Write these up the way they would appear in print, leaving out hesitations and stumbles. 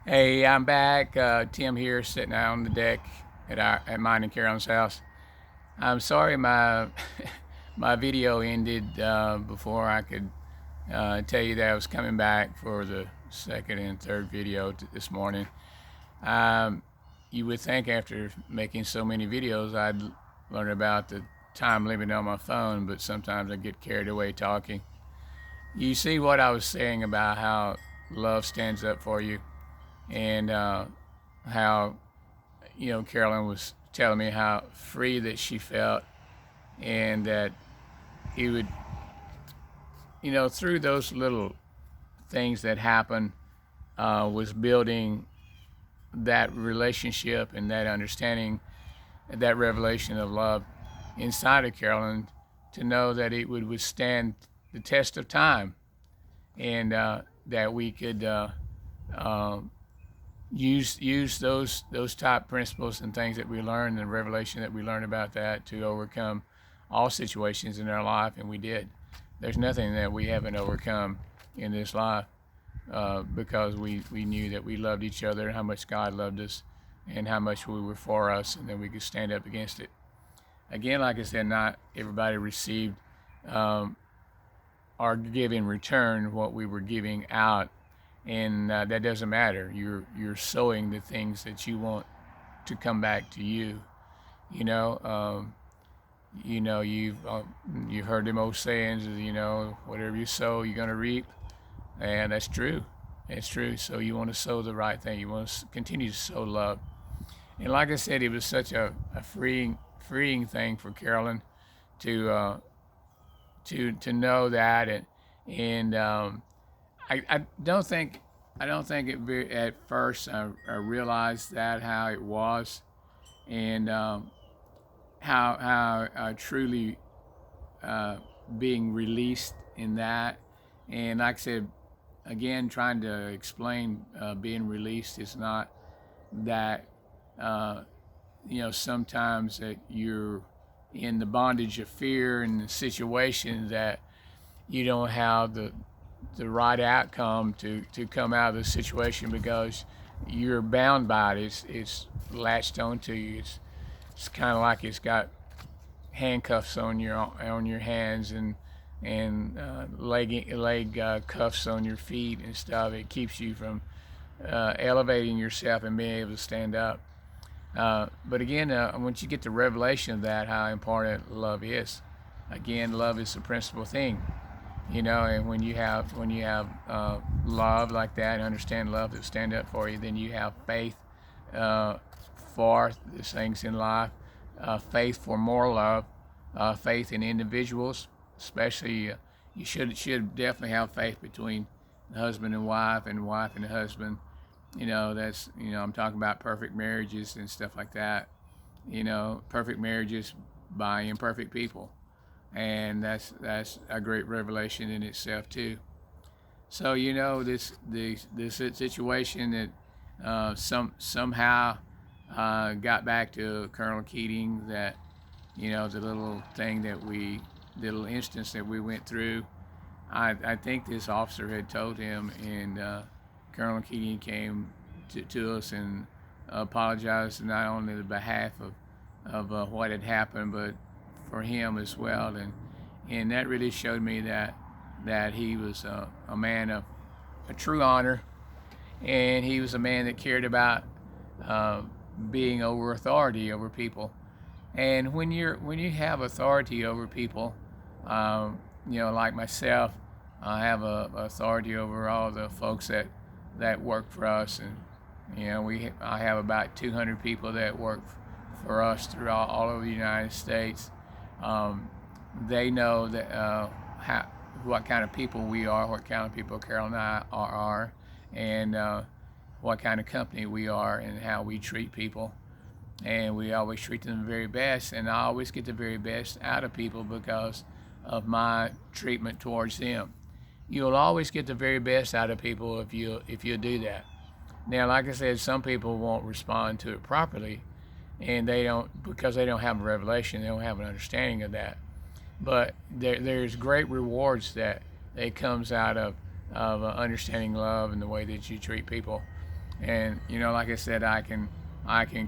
Hey, I'm back. Tim here, sitting out on the deck at mine and Carolyn's house. I'm sorry my my video ended before I could tell you that I was coming back for the second and third video this morning. Um, you would think after making so many videos, I'd learn about the time limit on my phone, but sometimes I get carried away talking. You see what I was saying about how love stands up for you, and how Carolyn was telling me how free that she felt, and that he would, through those little things that happened, was building that relationship and that understanding, that revelation of love inside of Carolyn, to know that it would withstand the test of time, and that we could uh, use those top principles and things that we learned, and revelation that we learned about that, to overcome all situations in our life, and we did. There's nothing that we haven't overcome in this life, because we knew that we loved each other, how much God loved us, and how much we were for us, and that we could stand up against it. Again, like I said, not everybody received um, or give in return what we were giving out, and that doesn't matter. You're sowing the things that you want to come back to you. You know, you've heard them old sayings. Whatever you sow, you're gonna reap, and that's true. It's true. So you want to sow the right thing. You want to continue to sow love. And like I said, it was such a freeing thing for Carolyn to to know that, and I don't think at first I realized that how it was, and how truly being released in that. And like I said, again, trying to explain being released is not that uh, sometimes that you're in the bondage of fear and the situation that you don't have the right outcome to come out of the situation, because you're bound by it. It's latched onto you. It's kind of like it's got handcuffs on your hands, and leg cuffs on your feet and stuff. It keeps you from elevating yourself and being able to stand up. But again, once you get the revelation of that, how important love is, again, love is the principal thing. And when you have love like that, and understand love that stand up for you, then you have faith uh, for the things in life, faith for more love, faith in individuals, especially. You should definitely have faith between the husband and wife, and wife and husband. That's, I'm talking about perfect marriages and stuff like that. Perfect marriages by imperfect people, and that's a great revelation in itself too. So this situation that somehow got back to Colonel Keating, that the little instance that we went through. I think this officer had told him, and Colonel Keating came to us and apologized, not only on the behalf of what had happened, but for him as well, and that really showed me that he was a man of a true honor, and he was a man that cared about uh, being over authority over people. And when you have authority over people, like myself, I have a authority over all the folks that work for us, and I have about 200 people that work for us throughout all over the United States. Um, they know that what kind of people we are, what kind of people Carol and I are, and what kind of company we are, and how we treat people. And we always treat them the very best, and I always get the very best out of people because of my treatment towards them. You'll always get the very best out of people if you do that. Now, like I said, some people won't respond to it properly, and they don't, because they don't have a revelation, they don't have an understanding of that. But there's great rewards that comes out of understanding love and the way that you treat people. And like I said, I can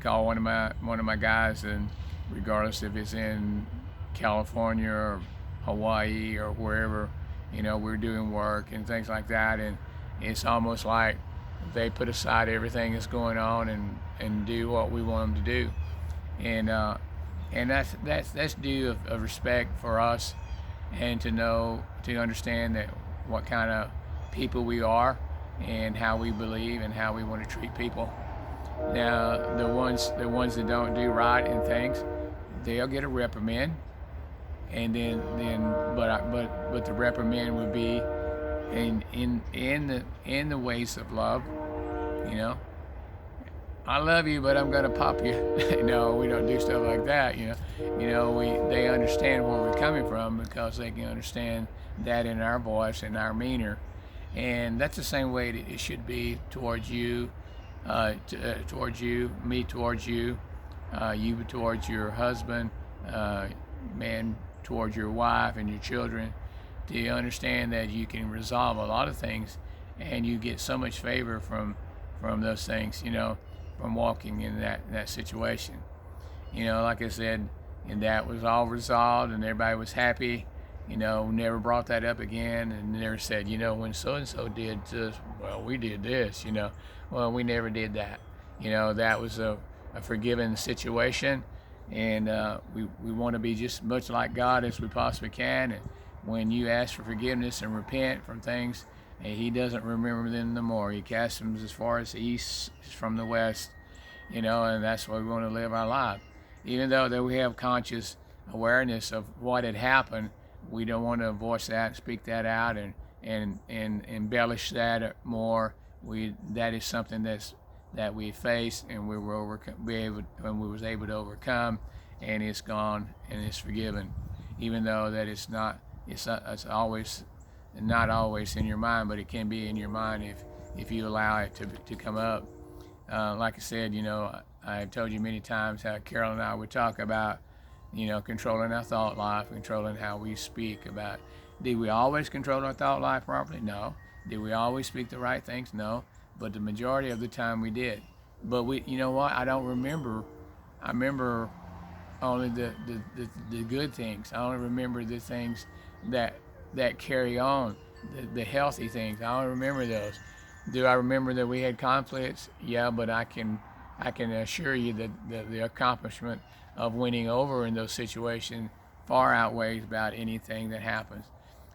call one of my guys, and regardless if it's in California or Hawaii or wherever, we're doing work and things like that, and it's almost like they put aside everything that's going on and do what we want them to do, and that's due of respect for us, and to understand that what kind of people we are and how we believe and how we want to treat people. Now, the ones that don't do right and things, they'll get a reprimand, and then but the reprimand would be in the ways of love. You know, I love you, but I'm gonna pop you. No, we don't do stuff like that. They understand where we're coming from because they can understand that in our voice and our meaner, and that's the same way it should be towards you, towards you, me towards you, you towards your husband, man towards your wife and your children. Do you understand that you can resolve a lot of things, and you get so much favor from those things, from walking in that situation. Like I said, and that was all resolved, and everybody was happy. Never brought that up again, and never said, when so and so did this, well, we did this. Well, we never did that. That was a forgiven situation, and we want to be just much like God as we possibly can. And when you ask for forgiveness and repent from things, and He doesn't remember them no more. He casts them as far as the east is from the west. And that's why we want to live our life. Even though that we have conscious awareness of what had happened, we don't want to voice that and speak that out and embellish that more. That is something that we faced, and we was able to overcome, and it's gone and it's forgiven. Even though that it's always not always in your mind, but it can be in your mind if you allow it to come up. Like I said, I've told you many times how Carol and I would talk about, controlling our thought life, controlling how we speak about. Did we always control our thought life properly? No. Did we always speak the right things? No. But the majority of the time we did. But you know what? I don't remember. I remember only the good things. I only remember the things that carry on, the healthy things. I don't remember those. Do I remember that we had conflicts? Yeah, but I can assure you that the accomplishment of winning over in those situations far outweighs about anything that happens.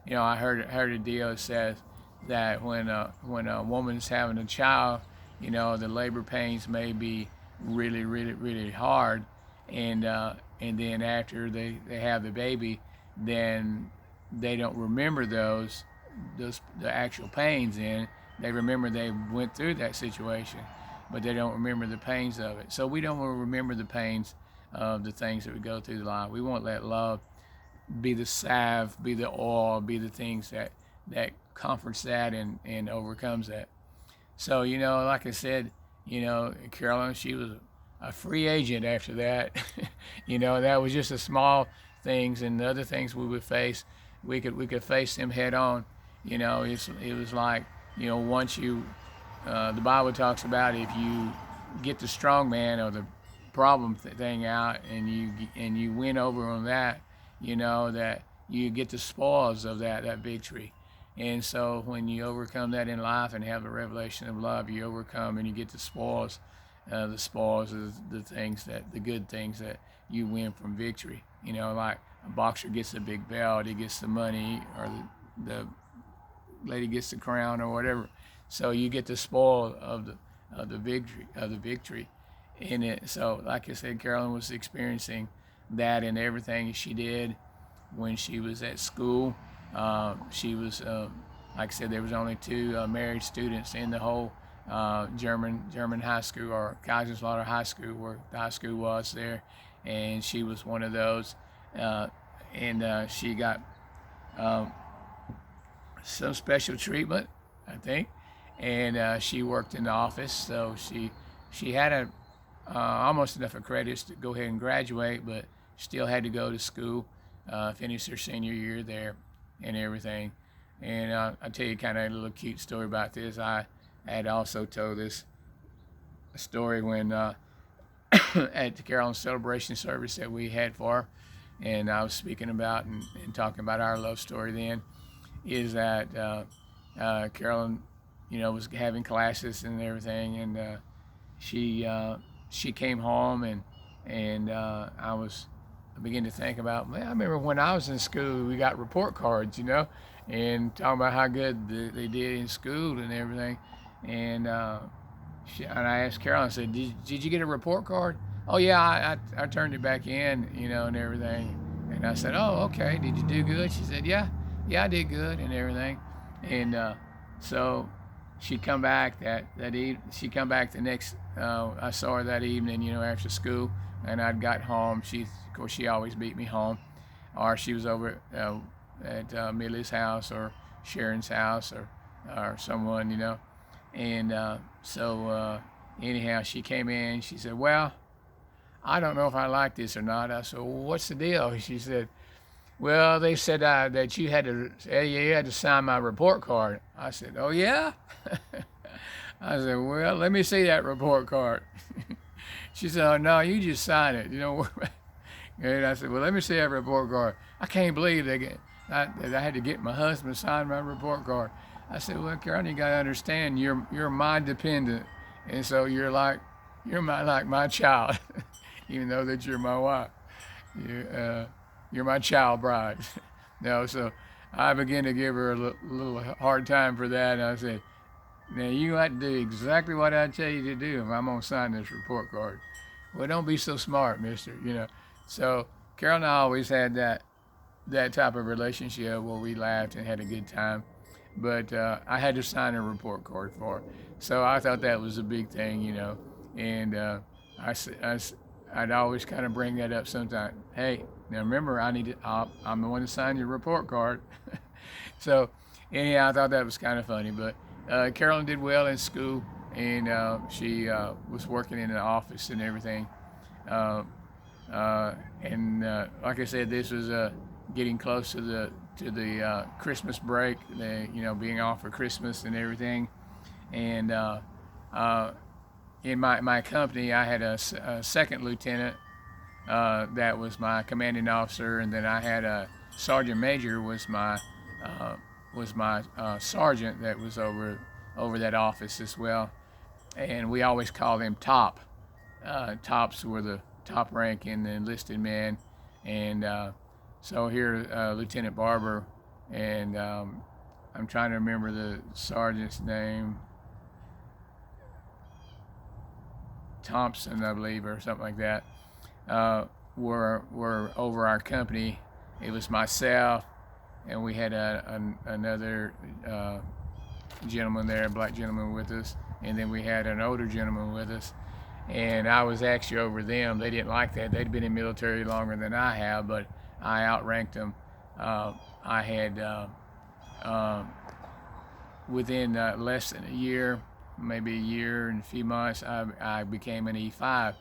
I heard a deal that says that when a woman's having a child, the labor pains may be really, really, really hard, and then after they have the baby, then they don't remember the actual pains. They remember they went through that situation, but they don't remember the pains of it. So we don't want to remember the pains of the things that we go through in life. We want to let love be the salve, be the oil, be the things that comforts that and overcomes that. So, like I said, Carolyn, she was a free agent after that. That was just the small things, and the other things we would face, we could face them head on. It was like, once the Bible talks about if you get the strong man or the problem thing out, and you win over on that, that you get the spoils of that victory. And so when you overcome that in life and have the revelation of love, you overcome and you get the spoils. The spoils is the good things that you win from victory. Like a boxer gets a big belt, he gets the money, or the lady gets the crown or whatever. So you get the spoil of the victory in it. So like I said, Carolyn was experiencing that in everything she did when she was at school. She was, like I said, there was only two married students in the whole German high school, or Kaiserslautern High School, where the high school was there, and she was one of those. And she got some special treatment, I think, and she worked in the office, so she had almost enough credits to go ahead and graduate, but still had to go to school, finish her senior year there and everything. And I'll tell you kind of a little cute story about this. I had also told this a story when at the Carolyn celebration service that we had for her, and I was speaking about and talking about our love story then, is that Carolyn, was having classes and everything, and she came home, and I began to think about, man, I remember when I was in school, we got report cards, and talking about how good they did in school and everything, and and I asked Carolyn, I said, did you get a report card? Oh yeah, I turned it back in, and everything. And I said, oh, okay, did you do good? She said, yeah, I did good and everything. And so she come back she come back the next, I saw her that evening, after school, and I'd got home. Of course, she always beat me home, or she was over at Millie's house or Sharon's house or someone, And anyhow, she came in. She said, well, I don't know if I like this or not. I said, well, what's the deal? She said, well, they said that you had to sign my report card. I said, oh, yeah? I said, well, let me see that report card. She said, oh, no, you just sign it. And I said, well, let me see that report card. I can't believe that I had to get my husband to sign my report card. I said, well, Carolyn, you got to understand, you're my dependent. And so you're like my child, even though that you're my wife. You're my child bride. No, so I began to give her a little hard time for that. And I said, now you have to do exactly what I tell you to do if I'm going to sign this report card. Well, don't be so smart, mister, So Carol and I always had that type of relationship where we laughed and had a good time. But I had to sign a report card for her. So I thought that was a big thing, And I'd always kind of bring that up sometimes. Hey, now remember, I'm the one to sign your report card. So anyhow, I thought that was kind of funny. But Carolyn did well in school, and she was working in the office and everything. And like I said, this was getting close to the Christmas break, being off for Christmas and everything. And in my company, I had a second lieutenant that was my commanding officer, and then I had a sergeant major was my sergeant that was over that office as well. And we always called him Top. Tops were the top rank in the enlisted men. And so here, Lieutenant Barber, and I'm trying to remember the sergeant's name, Thompson, I believe, or something like that, were over our company. It was myself, and we had another gentleman there, a black gentleman with us, and then we had an older gentleman with us. And I was actually over them. They didn't like that. They'd been in military longer than I have, but I outranked them. I had, within less than a year, maybe a year and a few months, I became an E5.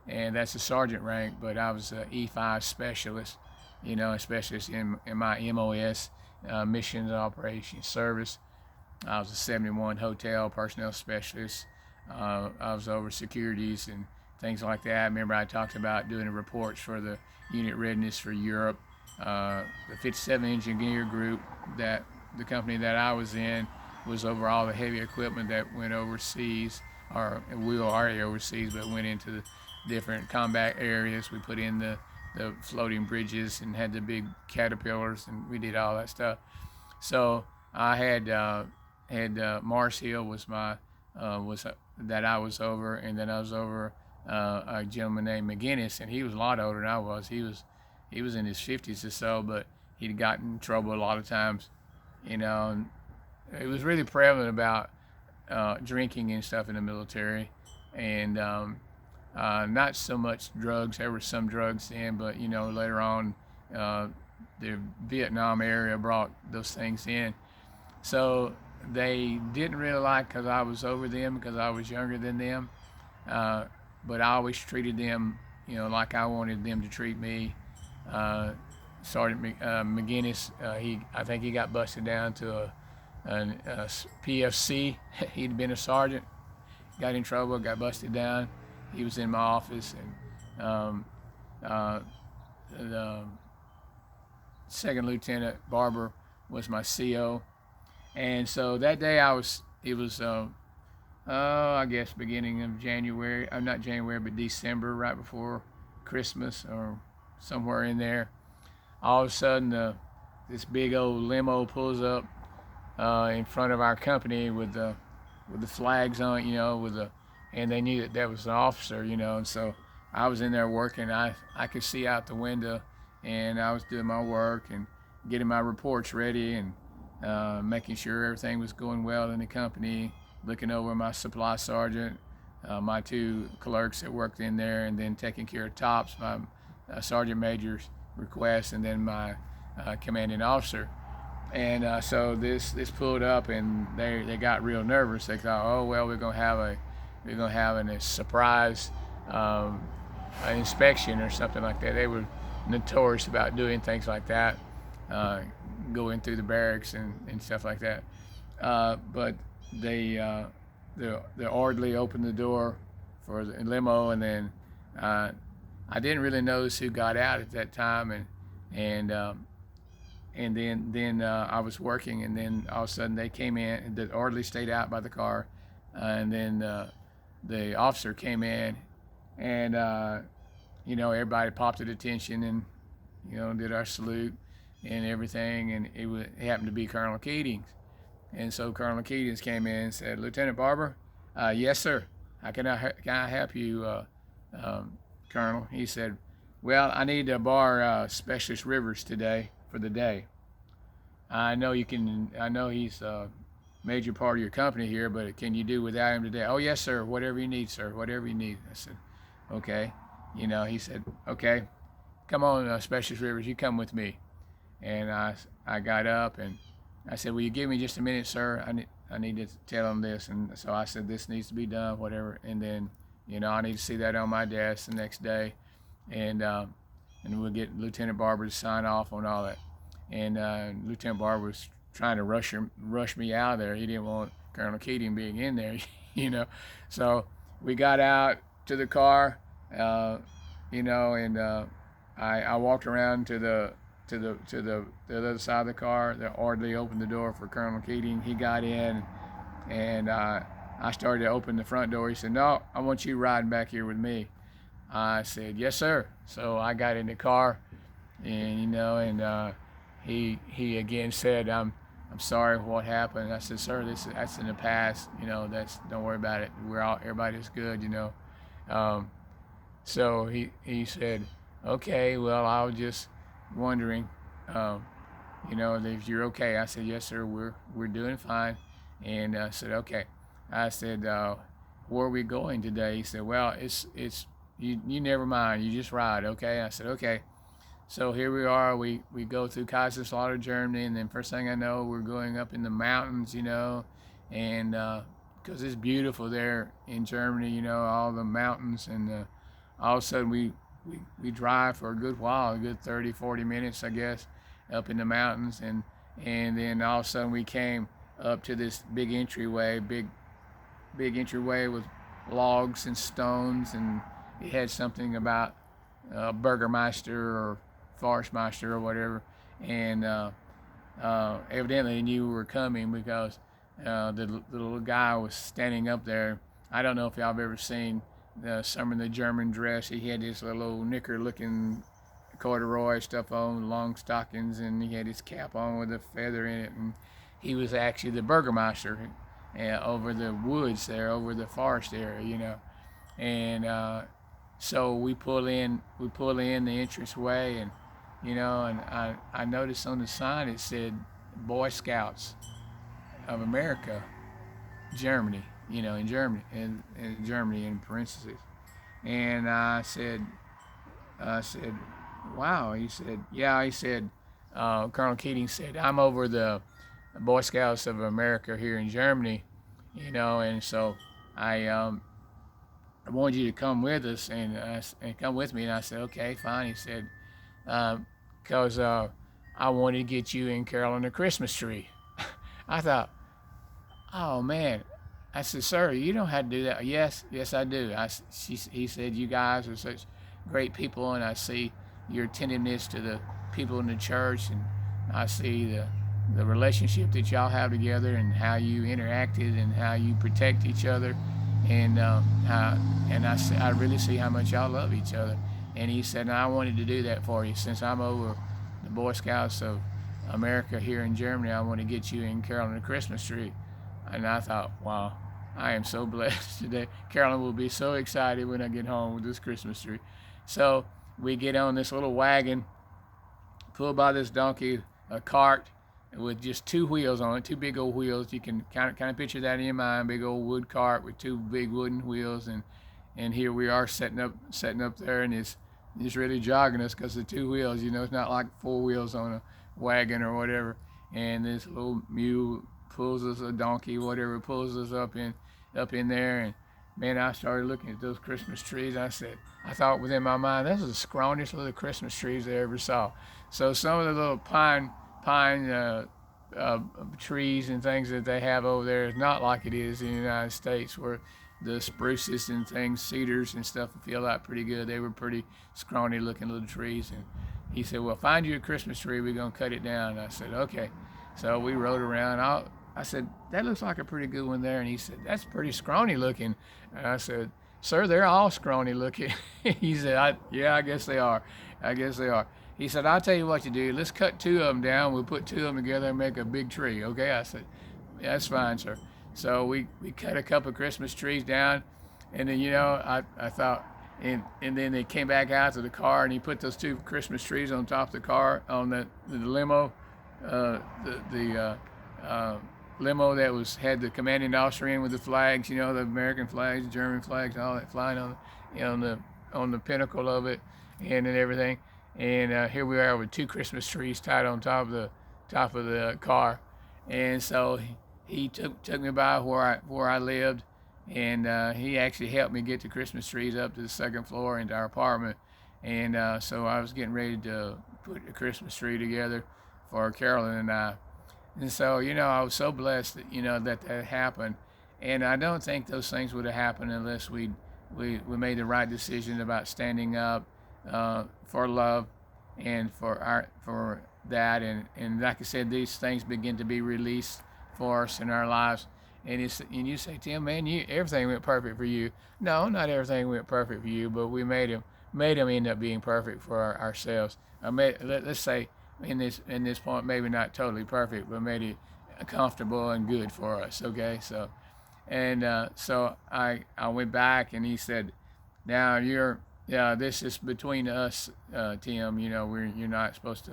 And that's a sergeant rank, but I was an E5 specialist, a specialist in my MOS, Missions and Operations Service. I was a 71 hotel personnel specialist. I was over securities and things like that. I remember I talked about doing reports for the unit readiness for Europe. The 57 Engineer Group, that the company that I was in, was over all the heavy equipment that went overseas, or we were already overseas, but went into the different combat areas. We put in the floating bridges and had the big caterpillars, and we did all that stuff. So I had Mars Hill was my that I was over, and then I was over a gentleman named McGinnis, and he was a lot older than I was. He was in his 50s or so, but he'd gotten in trouble a lot of times, and it was really prevalent about drinking and stuff in the military, and not so much drugs. There were some drugs in, but later on the Vietnam area brought those things in. So they didn't really like, because I was over them, because I was younger than them, but I always treated them like I wanted them to treat me. Sergeant McGinnis, I think he got busted down to a PFC. He'd been a sergeant, got in trouble, got busted down. He was in my office, and uh, the second lieutenant Barber was my CO. And so that day it was, I guess beginning of January, not January, but December, right before Christmas or somewhere in there. All of a sudden, this big old limo pulls up in front of our company with the flags on it, and they knew that was an officer, and so I was in there working. I could see out the window, and I was doing my work and getting my reports ready and making sure everything was going well in the company, looking over my supply sergeant, my two clerks that worked in there, and then taking care of tops, my sergeant major's request, and then my commanding officer. And so this pulled up, and they got real nervous. They thought, oh well, we're gonna have a surprise inspection or something like that. They were notorious about doing things like that, going through the barracks and stuff like that. But the orderly opened the door for the limo, and then I didn't really notice who got out at that time, and then I was working, and then all of a sudden they came in, and the orderly stayed out by the car, and then the officer came in, and everybody popped at attention and did our salute and everything, and it happened to be Colonel Keatings. And so Colonel Keatings came in and said, Lieutenant Barber, yes sir, how can I help you, Colonel? He said, well, I need to borrow Specialist Rivers today for the day. I know he's a major part of your company here, but can you do without him today? Oh yes sir, whatever you need, sir, whatever you need. I said, okay. He said, okay, come on, Specialist Rivers, you come with me. And I got up and I said, will you give me just a minute, sir? I need to tell him this. And so I said, this needs to be done, whatever. And then, I need to see that on my desk the next day. And we'll get Lieutenant Barber to sign off on all that. And Lieutenant Barber was trying to rush me out of there. He didn't want Colonel Keating being in there, So we got out to the car, and I walked around to the other side of the car. The orderly opened the door for Colonel Keating. He got in, and I started to open the front door. He said, no, I want you riding back here with me. I said, yes sir. So I got in the car, and he again said, I'm sorry for what happened. I said, sir, that's in the past. Don't worry about it. Everybody's good. So he said, okay, well, I was just wondering, if you're okay. I said, yes sir, we're doing fine. And I said, okay. I said, where are we going today? He said, well, it's you never mind, you just ride, okay? I said, okay. So here we are, we go through Kaiserslautern, Germany, and then first thing I know, we're going up in the mountains, and because it's beautiful there in Germany, all the mountains, and all of a sudden we drive for a good while, a good 30, 40 minutes, I guess, up in the mountains, and then all of a sudden we came up to this big entryway with logs and stones, and it had something about Burgermeister or Forstmeister or whatever, and evidently they knew we were coming because the little guy was standing up there. I don't know if y'all have ever seen some of the German dress. He had this little knicker-looking corduroy stuff on, long stockings, and he had his cap on with a feather in it, and he was actually the Burgermeister over the woods there, over the forest area, and so we pull in the entranceway, and and I noticed on the sign it said Boy Scouts of America, Germany, in Germany in parentheses. And I said, wow. He said, yeah. He said, Colonel Keating said, I'm over the Boy Scouts of America here in Germany, and so I wanted you to come with us and come with me. And I said, okay, fine. He said, because I wanted to get you and Carol on the Christmas tree. I thought, oh man, I said, sir, you don't have to do that. Yes, yes, I do. He said, you guys are such great people, and I see your attentiveness to the people in the church, and I see the relationship that y'all have together, and how you interacted, and how you protect each other, and I really see how much y'all love each other. And he said, I wanted to do that for you since I'm over the Boy Scouts of America here in Germany. I want to get you and Carolyn a Christmas tree. And I thought, wow, I am so blessed today. Carolyn will be so excited when I get home with this Christmas tree. So we get on this little wagon, pulled by this donkey, a cart with just two wheels on it, two big old wheels. You can kind of picture that in your mind, big old wood cart with two big wooden wheels. And here we are setting up there, and it's really jogging us because the two wheels, it's not like four wheels on a wagon or whatever. And this little mule pulls us, a donkey, whatever, pulls us up in there. And man, I started looking at those Christmas trees. I thought within my mind, those are the scrawniest little Christmas trees I ever saw. So some of the little pine trees and things that they have over there is not like it is in the United States, where the spruces and things, cedars and stuff, feel out pretty good. They were pretty scrawny looking little trees. And he said, well, find you a Christmas tree, we're going to cut it down. And I said, okay. So we rode around. I said, that looks like a pretty good one there. And he said, that's pretty scrawny looking. And I said, sir, they're all scrawny looking. He said, yeah, I guess they are. He said, I'll tell you what you do. Let's cut two of them down. We'll put two of them together and make a big tree. Okay? I said, yeah, that's fine, sir. So we cut a couple of Christmas trees down. And then, I thought, and then they came back out to the car, and he put those two Christmas trees on top of the car, on the limo, the limo that had the commanding officer in with the flags, the American flags, German flags, all that flying on the pinnacle of it, and everything. And here we are with two Christmas trees tied on top of the car. And so he took me by where I lived, and he actually helped me get the Christmas trees up to the second floor into our apartment. And so I was getting ready to put a Christmas tree together for Carolyn and I. And so, I was so blessed that, that happened. And I don't think those things would have happened unless we made the right decision about standing up for love and for that. And like I said, these things begin to be released for us in our lives. And you say, Tim, man, everything went perfect for you. No, not everything went perfect for you, but we made them end up being perfect for ourselves. Let's say, in this point, maybe not totally perfect, but made it comfortable and good for us. Okay, so I went back, and he said, now this is between us, Tim. You're not supposed to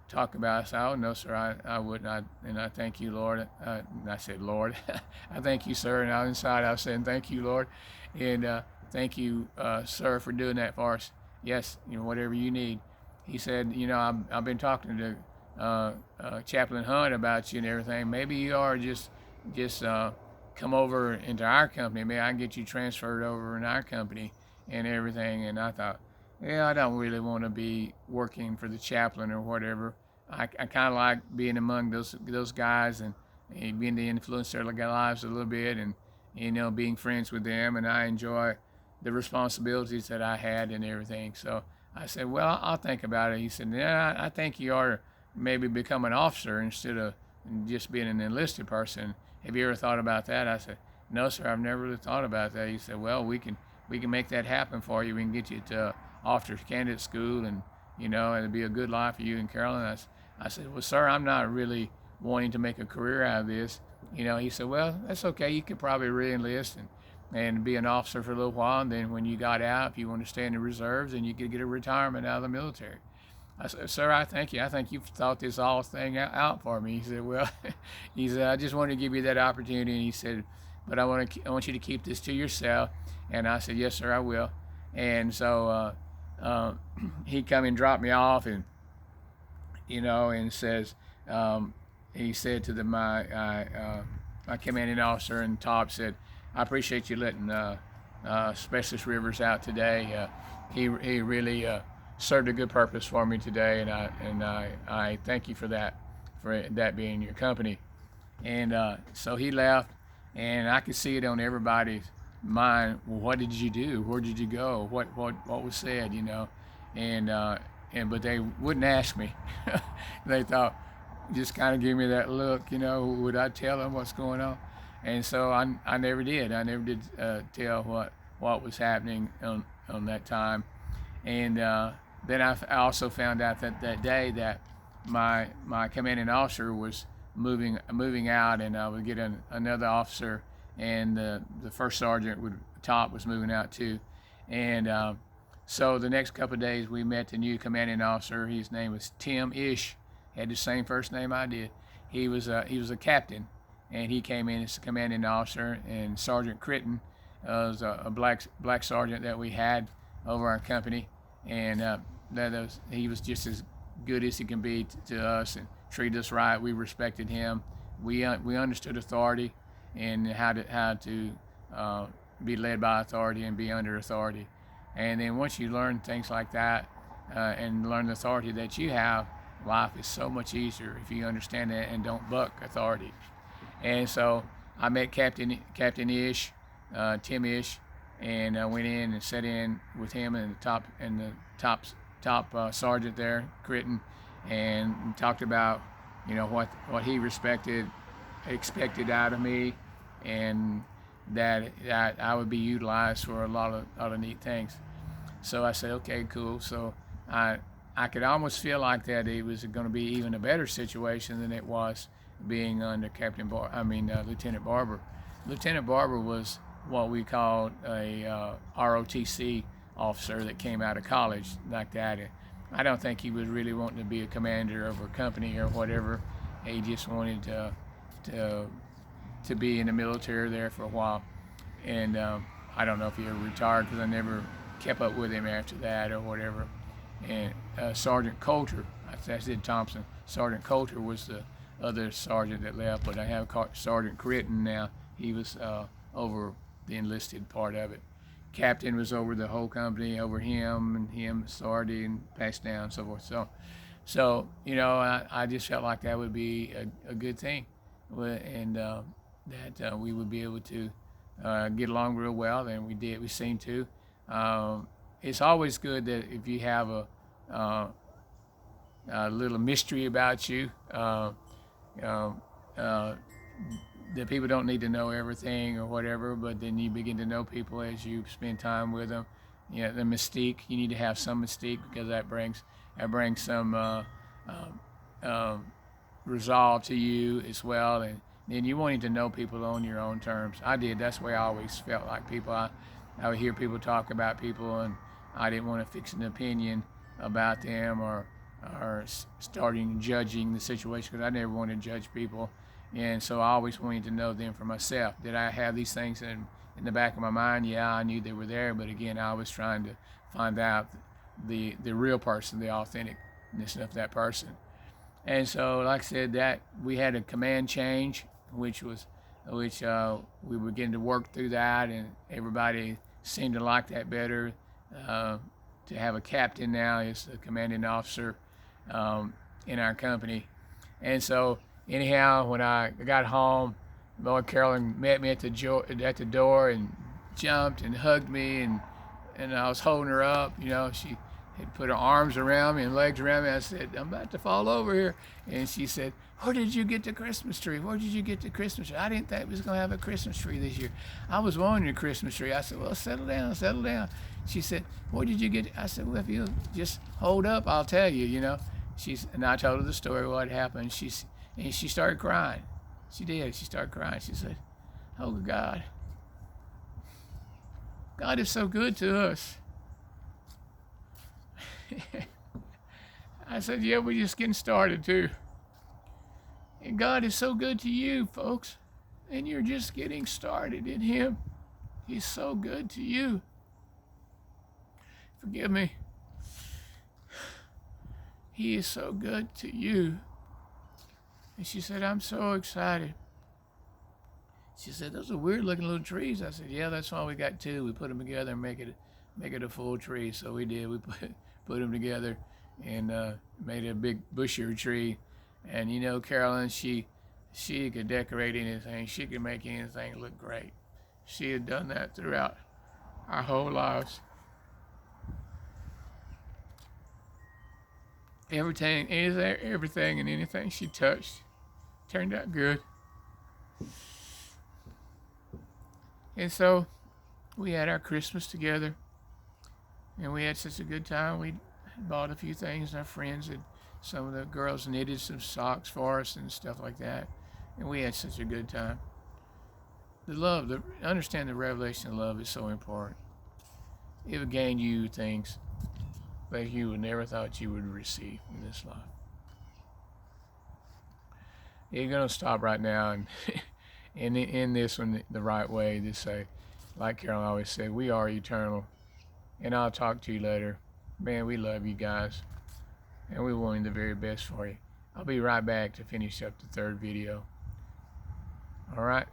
talk about us. Oh no, sir, I wouldn't. And I thank you, Lord. And I said, Lord, I thank you, sir. And out inside, I was saying, thank you, Lord, and thank you, sir, for doing that for us. Yes, whatever you need. He said, I've been talking to Chaplain Hunt about you and everything. Maybe you are just come over into our company. Maybe I can get you transferred over in our company and everything. And I thought, I don't really want to be working for the chaplain or whatever. I kind of like being among those guys and being to influence their lives a little bit, and being friends with them. And I enjoy the responsibilities that I had and everything. So I said, well, I'll think about it. He said, yeah, I think you ought to maybe become an officer instead of just being an enlisted person. Have you ever thought about that? I said, no, sir, I've never really thought about that. He said, well, we can make that happen for you. We can get you to officer's candidate school, and it'll be a good life for you and Carolyn. I said, well, sir, I'm not really wanting to make a career out of this. He said, well, that's okay. You could probably re-enlist and be an officer for a little while, and then when you got out, if you want to stay in the reserves, then you could get a retirement out of the military. I said, sir, I thank you. I think you've thought this all thing out for me. He said, well, I just wanted to give you that opportunity. And he said, but I want you to keep this to yourself. And I said, yes, sir, I will. And so he come and dropped me off, and and says, he said to my commanding officer and top, said, I appreciate you letting Specialist Rivers out today. He really served a good purpose for me today, and I thank you for that being your company. And so he left, And I could see it on everybody's mind. Well, what did you do? Where did you go? What was said? And but they wouldn't ask me. They thought, just kind of give me that look. Would I tell them what's going on? And so I never did. I never did tell what was happening on that time. And then I also found out that day that my commanding officer was moving out, and I would get another officer, and the first sergeant top was moving out too. And so the next couple of days we met the new commanding officer. His name was Tim Ish. He had the same first name I did. He was a captain, and he came in as the commanding officer. And Sergeant Critton was a black sergeant that we had over our company, and he was just as good as he can be to us and treated us right. We respected him. We understood authority and how to be led by authority and be under authority. And then once you learn things like that and learn the authority that you have, life is so much easier if you understand that and don't buck authority. And so I met Captain Ish, Tim Ish, and I went in and sat in with him and the top sergeant there, Critton, and talked about what he expected out of me, and that I would be utilized for a lot of neat things. So I said, okay, cool. So I could almost feel like that it was going to be even a better situation than it was being under Lieutenant Barber. Lieutenant Barber was what we called a ROTC officer that came out of college like that. I don't think he was really wanting to be a commander of a company or whatever. He just wanted to be in the military there for a while. And I don't know if he ever retired, because I never kept up with him after that or whatever. And Sergeant Coulter, I said Thompson. Sergeant Coulter was the other sergeant that left, but I have Sergeant Critton now. He was over the enlisted part of it. Captain was over the whole company, over him and him, authority, and passed down and so forth. So I just felt like that would be a good thing, and that we would be able to get along real well, and we did. We seemed to. It's always good that if you have a little mystery about you, that people don't need to know everything or whatever, but then you begin to know people as you spend time with them. The mystique, you need to have some mystique, because that brings some resolve to you as well. And then you wanting to know people on your own terms. I did. That's the way I always felt like people. I would hear people talk about people, and I didn't want to fix an opinion about them or starting judging the situation, because I never wanted to judge people. And so I always wanted to know them for myself. Did I have these things in the back of my mind? Yeah, I knew they were there, but again, I was trying to find out the real person, the authenticness of that person. And so, like I said, that we had a command change, which we began to work through that, and everybody seemed to like that better. To have a captain now is the commanding officer in our company. And so anyhow, when I got home, Lord Carolyn met me at the door and jumped and hugged me, and I was holding her up. She had put her arms around me and legs around me. I said, I'm about to fall over here. And she said, where did you get the Christmas tree? Where did you get the Christmas tree? I didn't think we was going to have a Christmas tree this year. I was wanting a Christmas tree. I said, well, settle down. She said, where did you get it? I said, well, if you just hold up, I'll tell you, And I told her the story, what happened. And she started crying. She did. She started crying. She said, oh, God is so good to us. I said, yeah, we're just getting started too. And God is so good to you, folks. And you're just getting started in Him. He's so good to you. Forgive me. He is so good to you. And she said, I'm so excited. She said, those are weird looking little trees. I said, yeah, that's why we got two. We put them together and make it a full tree. So we did. We put them together and made a big bushier tree. And Carolyn, she She could decorate anything. She could make anything look great. She had done that throughout our whole lives. Everything and anything she touched turned out good. And so we had our Christmas together, and we had such a good time. We bought a few things, and our friends had, some of the girls knitted some socks for us and stuff like that, and we had such a good time. Understand the revelation of love is so important. It will gain you things that you would never thought you would receive in this life. You're gonna stop right now and and end this one the right way. Just say, like Carolyn always said, we are eternal, and I'll talk to you later. Man, we love you guys, and we want the very best for you. I'll be right back to finish up the third video. All right.